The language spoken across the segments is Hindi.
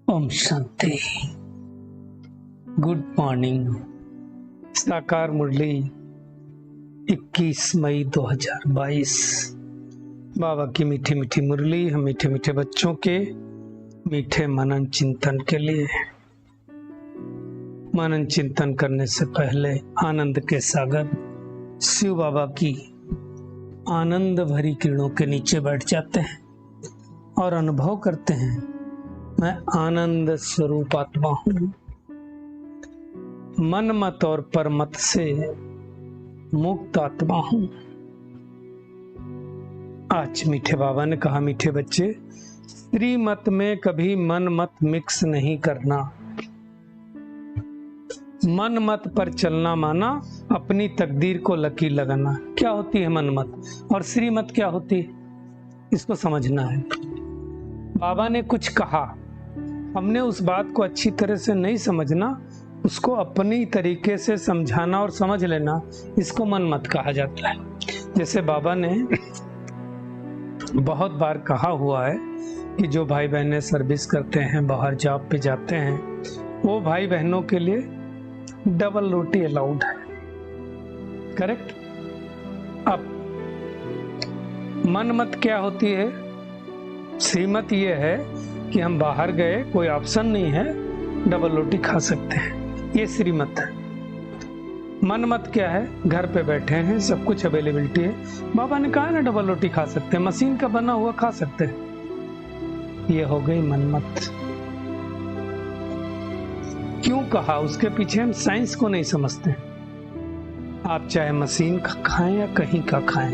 ओम शांति। Good morning. साकार मुरली 21 मई 2022। बाबा की मीठी मीठी मुरली हम मीठे मीठे बच्चों के मीठे मनन चिंतन के लिए। मनन चिंतन करने से पहले आनंद के सागर शिव बाबा की आनंद भरी किरणों के नीचे बैठ जाते हैं और अनुभव करते हैं, मैं आनंद स्वरूप आत्मा हूं, मन मत और परमत से मुक्त आत्मा हूं। आज मीठे बाबा ने कहा, मीठे बच्चे, श्रीमत में कभी मन मत मिक्स नहीं करना। मन मत पर चलना माना अपनी तकदीर को लकीर लगाना। क्या होती है मन मत और श्रीमत क्या होती है, इसको समझना है। बाबा ने कुछ कहा, हमने उस बात को अच्छी तरह से नहीं समझना, उसको अपनी तरीके से समझाना और समझ लेना, इसको मन मत कहा जाता है। जैसे बाबा ने बहुत बार कहा हुआ है कि जो भाई बहनें सर्विस करते हैं, बाहर जॉब पे जाते हैं, वो भाई बहनों के लिए डबल रोटी अलाउड है। करेक्ट। अब मन मत क्या होती है? श्रीमत ये है कि हम बाहर गए, कोई ऑप्शन नहीं है, डबल रोटी खा सकते हैं, ये श्रीमत है। मन मत क्या है? घर पे बैठे हैं, सब कुछ अवेलेबिलिटी है, बाबा ने कहा ना डबल रोटी खा सकते हैं, मशीन का बना हुआ खा सकते हैं, ये हो गई मन मत। क्यों कहा? उसके पीछे हम साइंस को नहीं समझते। आप चाहे मशीन का खाएं या कहीं का खाएं,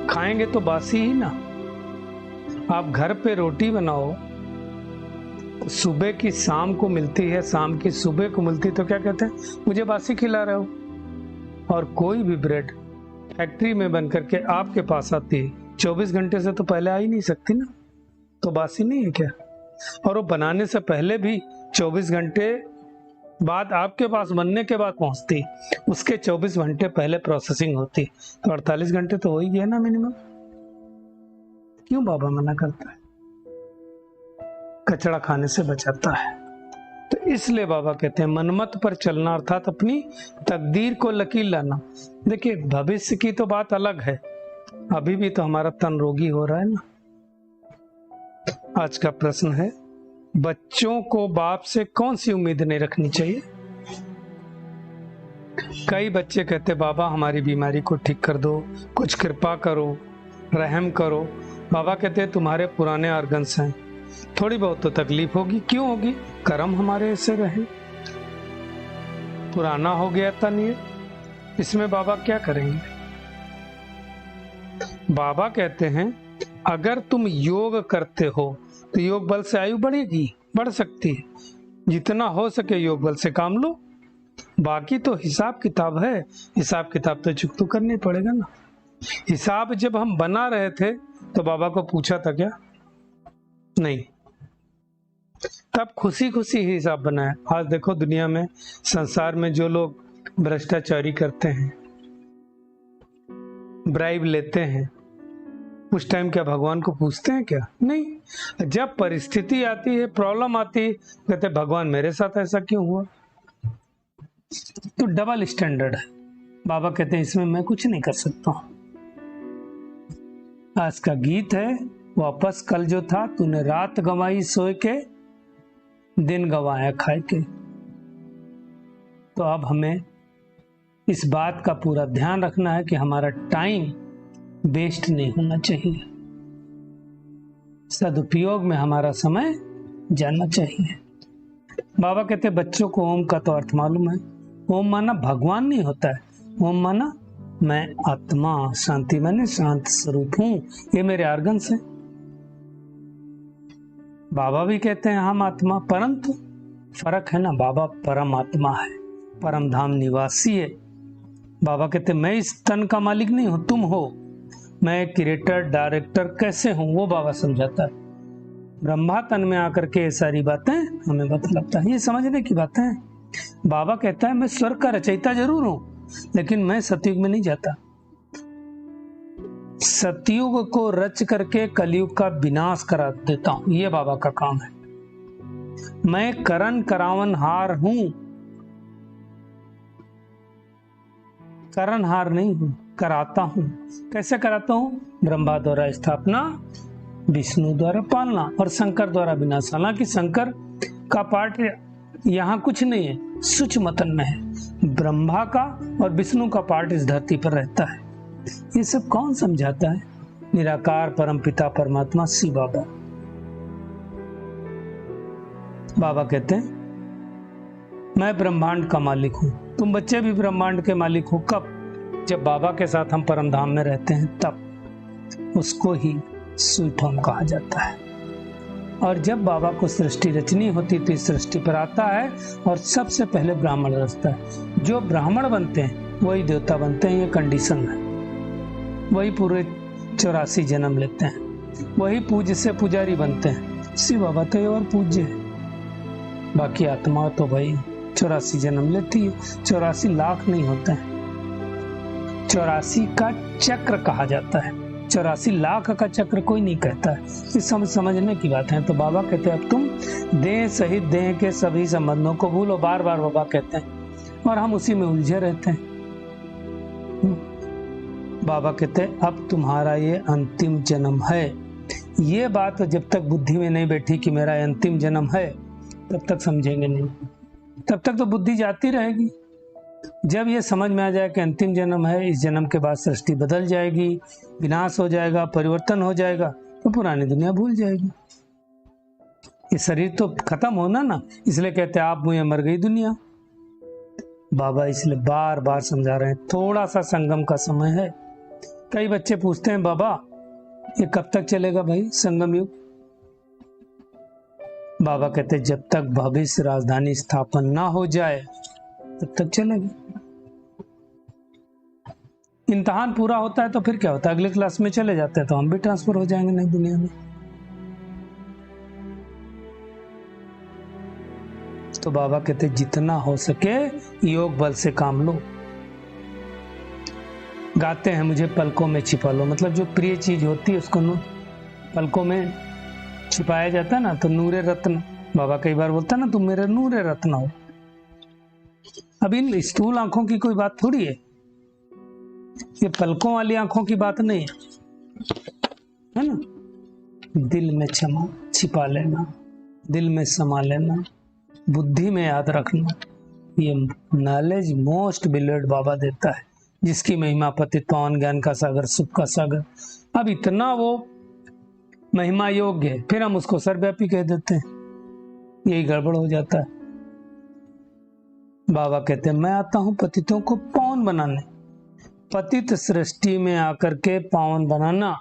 खाएंगे तो बासी ही ना। आप घर पे रोटी बनाओ, सुबह की शाम को मिलती है, शाम की सुबह को मिलती है, तो क्या कहते हैं, मुझे बासी खिला रहे हो। और कोई भी ब्रेड फैक्ट्री में बन करके आपके पास आती है, 24 घंटे से तो पहले आ ही नहीं सकती ना, तो बासी नहीं है क्या? और वो बनाने से पहले भी 24 घंटे बाद आपके पास बनने के बाद पहुंचती, उसके 24 घंटे पहले प्रोसेसिंग होती, तो 48 घंटे तो हो ही गया ना मिनिमम। क्यों बाबा मना करता है? कचड़ा खाने से बचाता है। तो इसलिए बाबा कहते हैं मनमत पर चलना, अर्थात अपनी तकदीर को लकीर लाना। देखिए, भविष्य की तो बात अलग है, अभी भी तो हमारा तन रोगी हो रहा है ना। आज का प्रश्न है, बच्चों को बाप से कौन सी उम्मीद नहीं रखनी चाहिए? कई बच्चे कहते, बाबा हमारी बीमारी को ठीक कर दो, कुछ कृपा करो, रहम करो। बाबा कहते, तुम्हारे पुराने ऑर्गन्स हैं, थोड़ी बहुत तो तकलीफ होगी। क्यों होगी? कर्म हमारे ऐसे रहे, पुराना हो गया तन ये, इसमें बाबा क्या करेंगे? बाबा कहते हैं, अगर तुम योग करते हो तो योग बल से आयु बढ़ेगी, बढ़ सकती है, जितना हो सके योग बल से काम लो। बाकी तो हिसाब किताब है, हिसाब किताब तो चुकता करनी पड़ेगा ना। हिसाब जब हम बना रहे थे तो बाबा को पूछा था क्या? नहीं, तब खुशी खुशी हिसाब बनाया। आज देखो दुनिया में, संसार में जो लोग भ्रष्टाचारी करते हैं, ब्राइब लेते हैं, उस टाइम क्या भगवान को पूछते हैं क्या? नहीं। जब परिस्थिति आती है, प्रॉब्लम आती है, कहते भगवान मेरे साथ ऐसा क्यों हुआ? तो डबल स्टैंडर्ड है। बाबा कहते हैं इसमें मैं कुछ नहीं कर सकता हूं। आज का गीत है, वापस कल जो था, तूने रात गंवाई सोए के, दिन गंवाया खाए के। तो अब हमें इस बात का पूरा ध्यान रखना है कि हमारा टाइम वेस्ट नहीं होना चाहिए, सदुपयोग में हमारा समय जाना चाहिए। बाबा कहते बच्चों को ओम का तो अर्थ मालूम है। ओम माना भगवान नहीं होता है, ओम माना मैं आत्मा, शांति माने शांत स्वरूप हूं, ये मेरे ऑर्गन्स हैं। बाबा भी कहते हैं हम आत्मा, परंतु फर्क है ना, बाबा परम आत्मा है, परम धाम निवासी है। बाबा कहते मैं इस तन का मालिक नहीं हूं, तुम हो। मैं क्रिएटर डायरेक्टर कैसे हूं, वो बाबा समझाता है। ब्रह्मा तन में आकर के ये सारी बातें हमें बतलाता है, ये समझने की बातें हैं। बाबा कहता है मैं स्वर्ग का रचयिता जरूर हूं, लेकिन मैं सतयुग में नहीं जाता। सतयुग को रच करके कलयुग का विनाश करा देता हूं, ये बाबा का काम है। मैं करण करावनहार हूं, करणहार नहीं हूं, कराता हूं। कैसे कराता हूं? ब्रह्मा द्वारा स्थापना, विष्णु द्वारा पालना और शंकर द्वारा विनाश। हालांकि शंकर का पार्ट यहाँ कुछ नहीं है, सूक्ष्म मतन में है। ब्रह्मा का और विष्णु का पार्ट इस धरती पर रहता है। ये सब कौन समझाता है? निराकार परम पिता परमात्मा शिव बाबा। बाबा कहते हैं मैं ब्रह्मांड का मालिक हूं। तुम बच्चे भी ब्रह्मांड के मालिक हो। कब? जब बाबा के साथ हम परम धाम में रहते हैं तब। उसको ही स्वीट होम कहा जाता है। और जब बाबा को सृष्टि रचनी होती तो इस सृष्टि पर आता है और सबसे पहले ब्राह्मण रचता है। जो ब्राह्मण बनते हैं वही देवता बनते हैं, ये कंडीशन है। वही पूरे 84 जन्म लेते हैं, वही पूज्य से पुजारी बनते हैं। शिव बाबा तो ये और पूज्य है, बाकी आत्मा तो भाई 84 जन्म लेती है। 84 लाख नहीं होते हैं, 84 का चक्र कहा जाता है। 84 लाख का चक्र कोई नहीं कहता है। इस समझने की बात है। तो बाबा कहते हैं अब तुम देह सहित देह के सभी संबंधों को भूलो। बार बार बाबा कहते हैं और हम उसी में उलझे रहते हैं। बाबा कहते हैं अब तुम्हारा ये अंतिम जन्म है। ये बात जब तक बुद्धि में नहीं बैठी कि मेरा अंतिम जन्म है तब तक समझेंगे नहीं। तब तक तो बुद्धि जाती रहेगी। जब ये समझ में आ जाए कि अंतिम जन्म है, इस जन्म के बाद सृष्टि बदल जाएगी, विनाश हो जाएगा, परिवर्तन हो जाएगा, तो पुरानी दुनिया भूल जाएगी। ये शरीर तो खत्म होना ना, इसलिए कहते हैं आप मुझे मर गई दुनिया। बाबा इसलिए बार बार समझा रहे हैं थोड़ा सा संगम का समय है। कई बच्चे पूछते हैं बाबा ये कब तक चलेगा भाई संगम युग? बाबा कहते जब तक भविष्य राजधानी स्थापन ना हो जाए तब तक चलेगी। इम्तिहान पूरा होता है तो फिर क्या होता है, अगले क्लास में चले जाते हैं तो हम भी ट्रांसफर हो जाएंगे नई दुनिया में। तो बाबा कहते जितना हो सके योग बल से काम लो। गाते हैं मुझे पलकों में छिपा लो, मतलब जो प्रिय चीज होती है उसको पलकों में छिपाया जाता है ना, तो नूरे रत्न। बाबा कई बार बोलता है ना तुम मेरे नूरे रत्न हो। अब इन स्थूल आंखों की कोई बात थोड़ी है, ये पलकों वाली आंखों की बात नहीं है ना। दिल में छिपा लेना, दिल में समा लेना, बुद्धि में याद रखना, ये नॉलेज मोस्ट बिलीव्ड बाबा देता है, जिसकी महिमा पतित पावन ज्ञान का सागर सुख का सागर। अब इतना वो महिमा योग्य है, फिर हम उसको सर्वव्यापी कह देते हैं, यही गड़बड़ हो जाता है। बाबा कहते हैं मैं आता हूं पतितों को पावन बनाने। पतित सृष्टि में आकर के पावन बनाना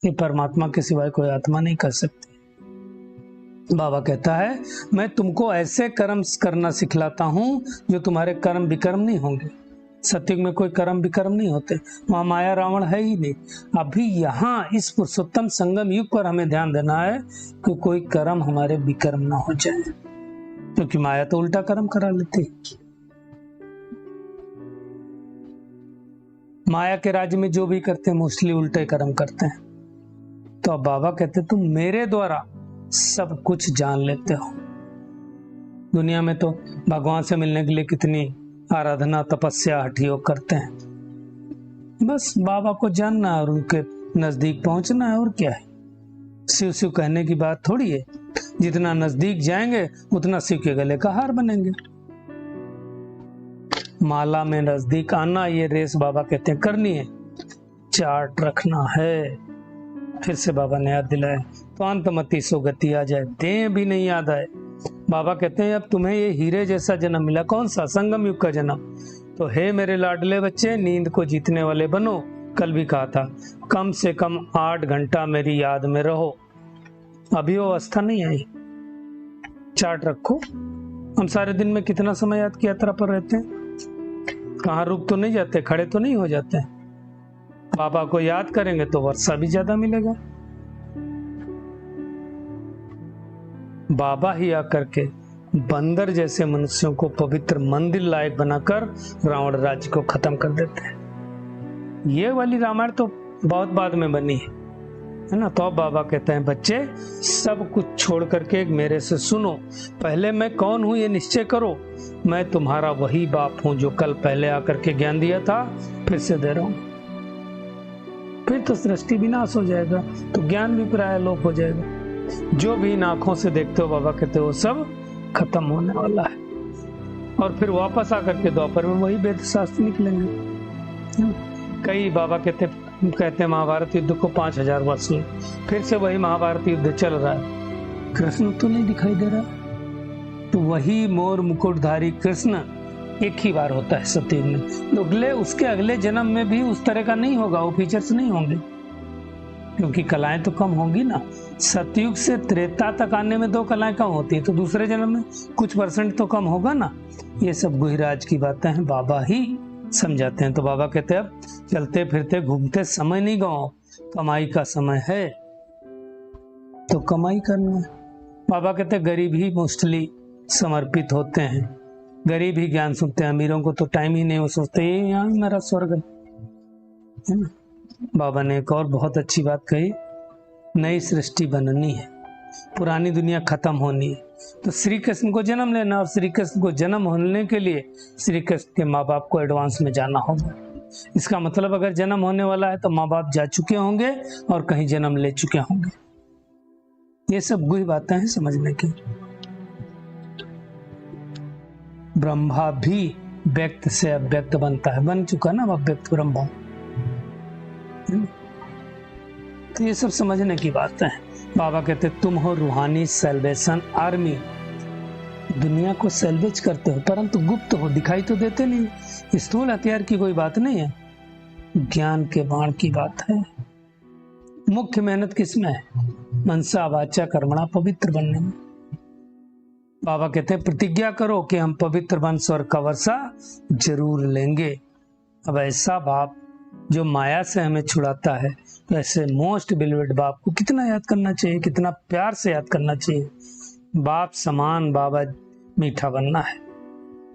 ये परमात्मा के सिवाय कोई आत्मा नहीं कर सकती। बाबा कहता है मैं तुमको ऐसे कर्म करना सिखलाता हूं जो तुम्हारे कर्म विकर्म नहीं होंगे। सत्युग में कोई कर्म विकर्म नहीं होते, वहां माया रावण है ही नहीं। अभी यहाँ इस पुरुषोत्तम संगम युग पर हमें ध्यान देना है कि कोई कर्म हमारे विकर्म ना हो जाए, क्योंकि माया तो उल्टा कर्म करा लेती। माया के राज्य में जो भी करते हैं मोस्टली उल्टे कर्म करते हैं। तो अब बाबा कहते तुम मेरे द्वारा सब कुछ जान लेते हो। दुनिया में तो भगवान से मिलने के लिए कितनी आराधना तपस्या हठ योग करते हैं, बस बाबा को जानना और उनके नजदीक पहुंचना है, और क्या है। शिव शिव कहने की बात थोड़ी है, जितना नजदीक जाएंगे उतना शिव के गले का हार बनेंगे। माला में नजदीक आना, ये रेस बाबा कहते हैं करनी है, चार्ट रखना है। फिर से बाबा ने याद दिलाया तो अंतमति सो गति आ जाए, देह भी नहीं याद आए। बाबा कहते हैं अब तुम्हें ये हीरे जैसा जन्म मिला, कौन सा? संगम युग का जन्म। तो हे मेरे लाडले बच्चे, नींद को जीतने वाले बनो। कल भी कहा था कम से कम 8 घंटा मेरी याद में रहो। अभी वो अवस्था नहीं आई, चार्ट रखो। हम सारे दिन में कितना समय याद की यात्रा पर रहते हैं, कहाँ रुक तो नहीं जाते, खड़े तो नहीं हो जाते। बाबा को याद करेंगे तो वर्षा भी ज्यादा मिलेगा। बाबा ही आकर के बंदर जैसे मनुष्यों को पवित्र मंदिर लायक बनाकर रावण राज्य को खत्म कर देते हैं। ये वाली रामायण तो बहुत बाद में बनी है, है ना। तो अब बाबा कहते हैं बच्चे सब कुछ छोड़ करके मेरे से सुनो, पहले मैं कौन हूं ये निश्चय करो। मैं तुम्हारा वही बाप हूं जो कल पहले आकर के ज्ञान दिया था, फिर से दे रहा हूं। फिर तो सृष्टि विनाश हो जाएगा, तो ज्ञान भी प्राय लोप हो जाएगा। जो भी इन आंखों से देखते हो बाबा कहते हो सब खत्म होने वाला है, और फिर वापस आकर के द्वापर में वही वेद शास्त्र निकलेंगे। कई बाबा कहते हैं महाभारत युद्ध को 5000 वर्ष हुए, फिर से वही महाभारत युद्ध चल रहा है, कृष्ण तो नहीं दिखाई दे रहा। तो वही मोर मुकुटधारी कृष्ण एक ही बार होता है सतयुग में, तो उसके अगले जन्म में भी उस तरह का नहीं होगा, वो फीचर्स नहीं होंगे, क्योंकि कलाएं तो कम होंगी ना। सतयुग से त्रेता तक आने में 2 कलाएं कम होती है, तो दूसरे जन्म में कुछ % तो कम होगा ना। ये सब गुहिराज की बातें हैं, बाबा ही समझाते हैं। तो बाबा कहते हैं अब चलते फिरते घूमते समय नहीं गवाओ, कमाई का समय है तो कमाई करना है। बाबा कहते हैं गरीब ही मोस्टली समर्पित होते हैं, गरीब ही ज्ञान सुनते हैं, अमीरों को तो टाइम ही नहीं, वो सोचते ये यहाँ मेरा स्वर्ग है ना। बाबा ने एक और बहुत अच्छी बात कही, नई सृष्टि बननी है, पुरानी दुनिया खत्म होनी है, तो श्री कृष्ण को जन्म लेना, और श्री कृष्ण को जन्म होने के लिए श्री कृष्ण के माँ बाप को एडवांस में जाना होगा। इसका मतलब अगर जन्म होने वाला है तो माँ बाप जा चुके होंगे और कहीं जन्म ले चुके होंगे। ये सब गुही बातें हैं समझने की। ब्रह्मा भी व्यक्त से अव्यक्त बनता है, बन चुका ना अव्यक्त ब्रह्मा। तो ये सब समझने की बातें हैं। बाबा कहते तुम हो रूहानी सेल्वेशन आर्मी, दुनिया को सेल्वेज करते हो, परंतु गुप्त हो, दिखाई तो देते नहीं। स्थूल हथियार की कोई बात नहीं है, ज्ञान के बाण की बात है। मुख्य मेहनत किसमें है? मनसा वाचा कर्मणा, पवित्र बनने में। बाबा कहते हैं प्रतिज्ञा करो कि हम पवित्र बन स्वर्ग का वर्षा जरूर लेंगे। अब ऐसा बाप जो माया से हमें छुड़ाता है, तो ऐसे मोस्ट बिलीवेड बाप को कितना याद करना चाहिए, कितना प्यार से याद करना चाहिए। बाप समान बाबा मीठा बनना है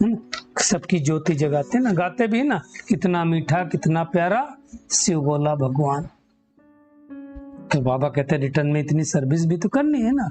ना। सबकी ज्योति जगाते ना, गाते भी ना, कितना मीठा कितना प्यारा शिव बोला भगवान। तो बाबा कहते हैं रिटर्न में इतनी सर्विस भी तो करनी है ना।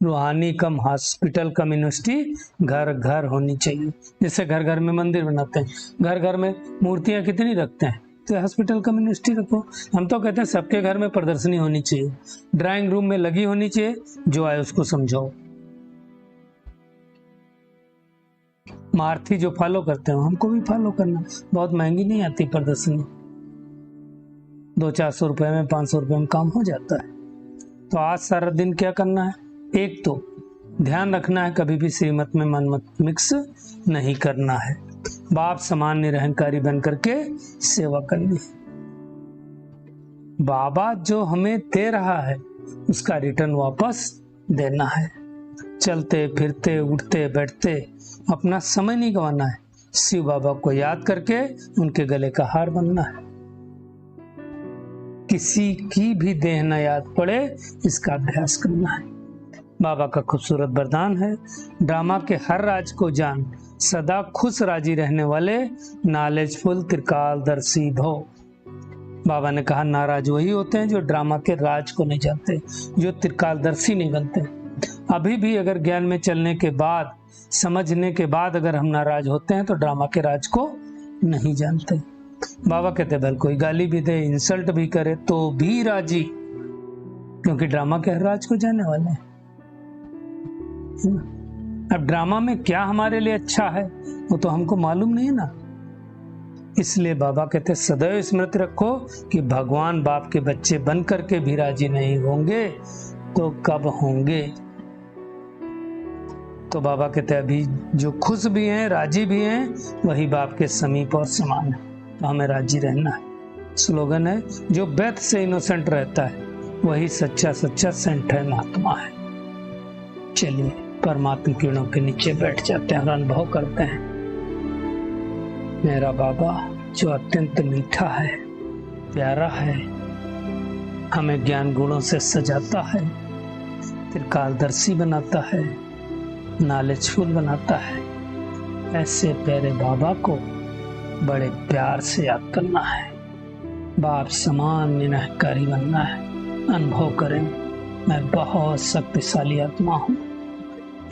रूहानी कम हॉस्पिटल कम यूनिवर्सिटी घर घर होनी चाहिए। जैसे घर घर में मंदिर बनाते हैं, घर घर में मूर्तियां कितनी रखते हैं, तो हॉस्पिटल कम यूनिवर्सिटी रखो। हम तो कहते हैं सबके घर में प्रदर्शनी होनी चाहिए, ड्राइंग रूम में लगी होनी चाहिए, जो आए उसको समझाओ। मार्थी जो फॉलो करते हो हमको भी फॉलो करना। बहुत महंगी नहीं आती प्रदर्शनी, 200-400 रुपए में 500 रुपए में काम हो जाता है। तो आज सारा दिन क्या करना है, एक तो ध्यान रखना है कभी भी श्रीमत में मन मत मिक्स नहीं करना है, बाप समान निरहंकारी बन करके सेवा करनी है। बाबा जो हमें दे रहा है उसका रिटर्न वापस देना है। चलते फिरते उठते बैठते अपना समय नहीं गंवाना है, शिव बाबा को याद करके उनके गले का हार बनना है। किसी की भी देह न याद पड़े इसका अभ्यास करना है। बाबा का खूबसूरत वरदान है, ड्रामा के हर राज को जान, सदा खुश राजी रहने वाले नॉलेजफुल त्रिकालदर्शी भव। बाबा ने कहा नाराज वही होते हैं जो ड्रामा के राज को नहीं जानते, जो त्रिकालदर्शी नहीं बनते। अभी भी अगर ज्ञान में चलने के बाद, समझने के बाद अगर हम नाराज होते हैं तो ड्रामा के राज को नहीं जानते। बाबा कहते हैं कोई गाली भी दे, इंसल्ट भी करे तो भी राजी, क्योंकि ड्रामा के हर राज को जानने वाले हैं। अब ड्रामा में क्या हमारे लिए अच्छा है वो तो हमको मालूम नहीं है ना। इसलिए बाबा कहते सदैव स्मृति रखो कि भगवान बाप के बच्चे बन करके भी राजी नहीं होंगे तो कब होंगे। तो बाबा कहते अभी जो खुश भी हैं राजी भी हैं वही बाप के समीप और समान है, तो हमें राजी रहना है। स्लोगन है जो व्यर्थ से इनोसेंट रहता है वही सच्चा सच्चा सेंट है, महात्मा है। चलिए परमात्मा किरणों के नीचे बैठ जाते हैं और अनुभव करते हैं। मेरा बाबा जो अत्यंत मीठा है, प्यारा है, हमें ज्ञान गुणों से सजाता है, त्रिकालदर्शी बनाता है, नॉलेजफुल बनाता है। ऐसे प्यारे बाबा को बड़े प्यार से याद करना है, बाप समान निरहंकारी बनना है। अनुभव करें, मैं बहुत शक्तिशाली आत्मा हूँ।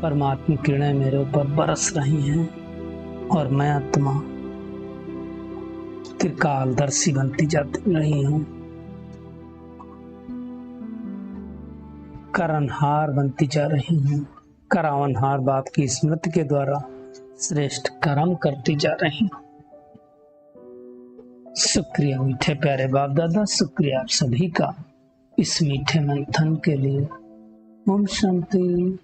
परमात्मा किरणें मेरे ऊपर बरस रही हैं और मैं आत्मा त्रिकालदर्शी बनती जाती रही हूँ, करनहार बनती जा रही हूँ। करावनहार बाप की स्मृति के द्वारा श्रेष्ठ कर्म करती जा रही हूँ। शुक्रिया मीठे प्यारे बाप दादा, शुक्रिया आप सभी का इस मीठे मंथन के लिए। ओम शांति।